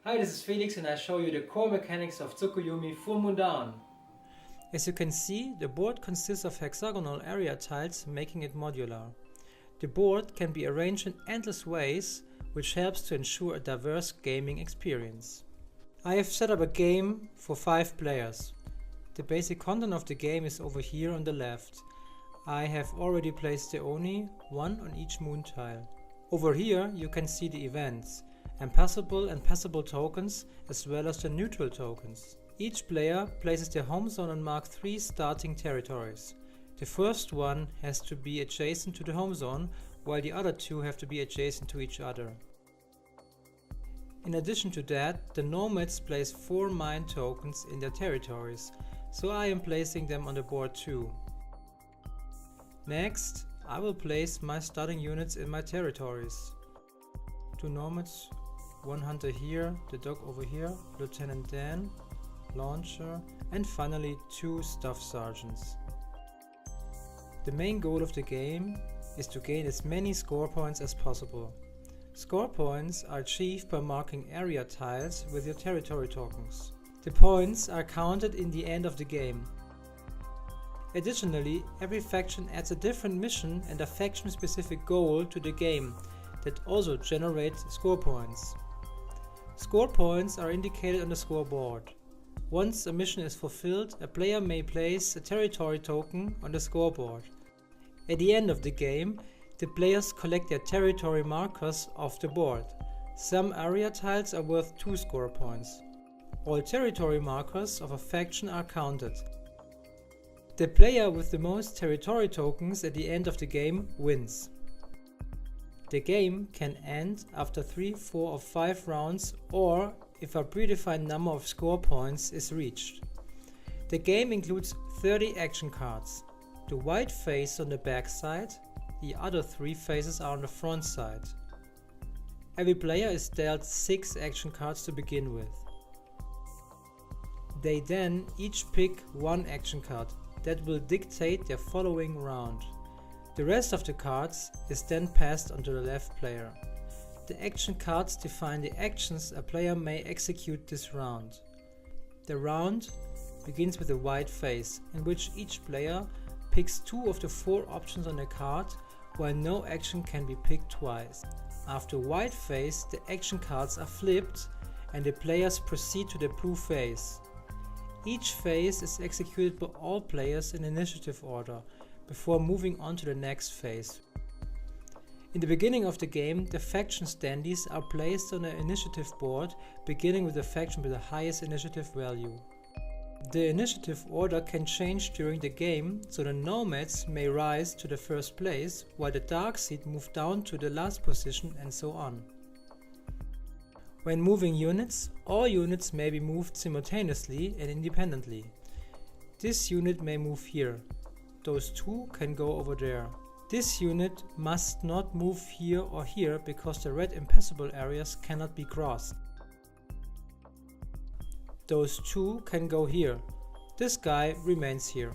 Hi, this is Felix and I show you the core mechanics of Tsukuyumi Full Moon Down. As you can see, the board consists of hexagonal area tiles, making it modular. The board can be arranged in endless ways, which helps to ensure a diverse gaming experience. I have set up a game for 5 players. The basic content of the game is over here on the left. I have already placed the Oni, one on each moon tile. Over here you can see the events, impassable and passable tokens, as well as the neutral tokens. Each player places their home zone and marks 3 starting territories. The first one has to be adjacent to the home zone, while the other 2 have to be adjacent to each other. In addition to that, the nomads place 4 mine tokens in their territories, so I am placing them on the board too. Next, I will place my starting units in my territories. 2 nomads, 1 hunter here, the dog over here, Lieutenant Dan, launcher, and finally 2 staff sergeants. The main goal of the game is to gain as many score points as possible. Score points are achieved by marking area tiles with your territory tokens. The points are counted in the end of the game. Additionally, every faction adds a different mission and a faction-specific goal to the game that also generates score points. Score points are indicated on the scoreboard. Once a mission is fulfilled, a player may place a territory token on the scoreboard. At the end of the game, the players collect their territory markers off the board. Some area tiles are worth 2 score points. All territory markers of a faction are counted. The player with the most territory tokens at the end of the game wins. The game can end after 3, 4 or 5 rounds, or if a predefined number of score points is reached. The game includes 30 action cards. The white face on the back side, the other 3 faces are on the front side. Every player is dealt 6 action cards to begin with. They then each pick 1 action card that will dictate their following round. The rest of the cards is then passed on to the left player. The action cards define the actions a player may execute this round. The round begins with a white face, in which each player picks 2 of the 4 options on the card, while no action can be picked twice. After white face, the action cards are flipped and the players proceed to the blue phase. Each phase is executed by all players in initiative order, before moving on to the next phase. In the beginning of the game, the faction standees are placed on the initiative board, beginning with the faction with the highest initiative value. The initiative order can change during the game, so the nomads may rise to the first place, while the dark seed move down to the last position, and so on. When moving units, all units may be moved simultaneously and independently. This unit may move here. Those 2 can go over there. This unit must not move here or here because the red impassable areas cannot be crossed. Those 2 can go here. This guy remains here.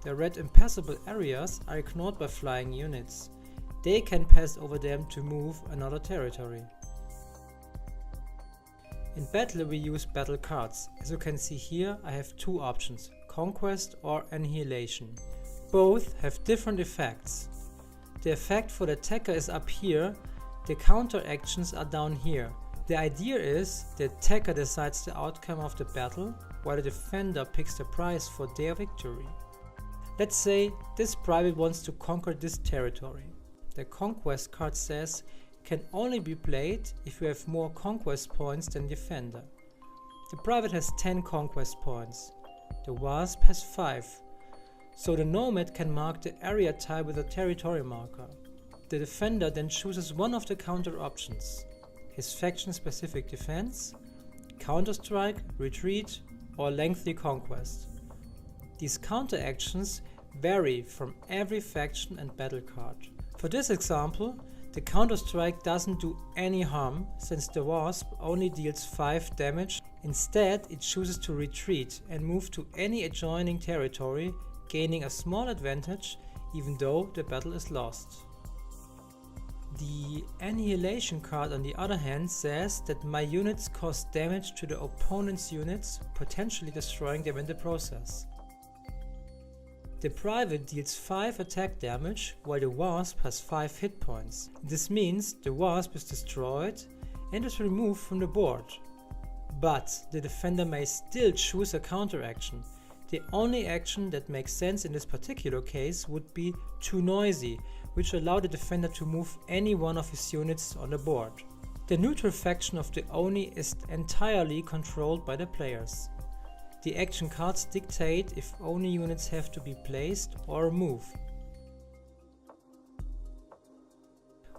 The red impassable areas are ignored by flying units. They can pass over them to move another territory. In battle we use battle cards. As you can see here, I have 2 options, Conquest or Annihilation. Both have different effects. The effect for the attacker is up here, the counter actions are down here. The idea is the attacker decides the outcome of the battle, while the defender picks the prize for their victory. Let's say this private wants to conquer this territory. The conquest card says can only be played if you have more conquest points than defender. The private has 10 conquest points. The wasp has 5. So the nomad can mark the area tile with a territory marker. The defender then chooses one of the counter options. His faction-specific defense, counter-strike, retreat, or lengthy conquest. These counter actions vary from every faction and battle card. For this example, the counter-strike doesn't do any harm, since the wasp only deals 5 damage. Instead, it chooses to retreat and move to any adjoining territory, gaining a small advantage even though the battle is lost. The annihilation card, on the other hand, says that my units cause damage to the opponent's units, potentially destroying them in the process. The private deals 5 attack damage, while the wasp has 5 hit points. This means the wasp is destroyed and is removed from the board. But the defender may still choose a counteraction. The only action that makes sense in this particular case would be Too Noisy, which allows the defender to move any one of his units on the board. The neutral faction of the Oni is entirely controlled by the players. The action cards dictate if Oni units have to be placed or moved.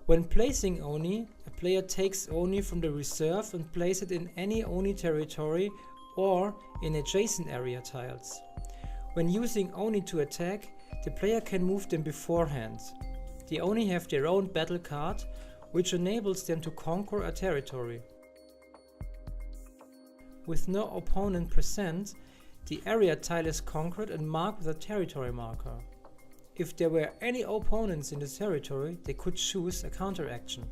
When placing Oni, a player takes Oni from the reserve and places it in any Oni territory or in adjacent area tiles. When using Oni to attack, the player can move them beforehand. The Oni have their own battle card, which enables them to conquer a territory. With no opponent present, the area tile is conquered and marked with a territory marker. If there were any opponents in the territory, they could choose a counteraction.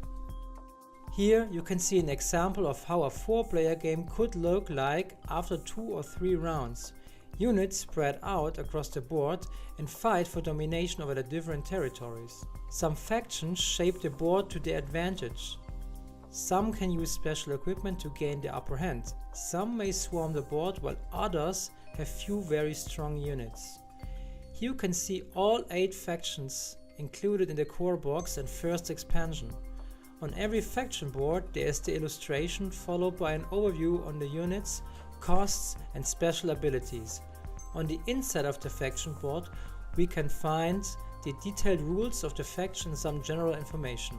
Here you can see an example of how a 4-player game could look like after 2 or 3 rounds. Units spread out across the board and fight for domination over the different territories. Some factions shape the board to their advantage. Some can use special equipment to gain the upper hand. Some may swarm the board, while others have few very strong units. Here you can see all 8 factions included in the core box and first expansion. On every faction board there is the illustration followed by an overview on the units, costs and special abilities. On the inside of the faction board we can find the detailed rules of the faction and some general information.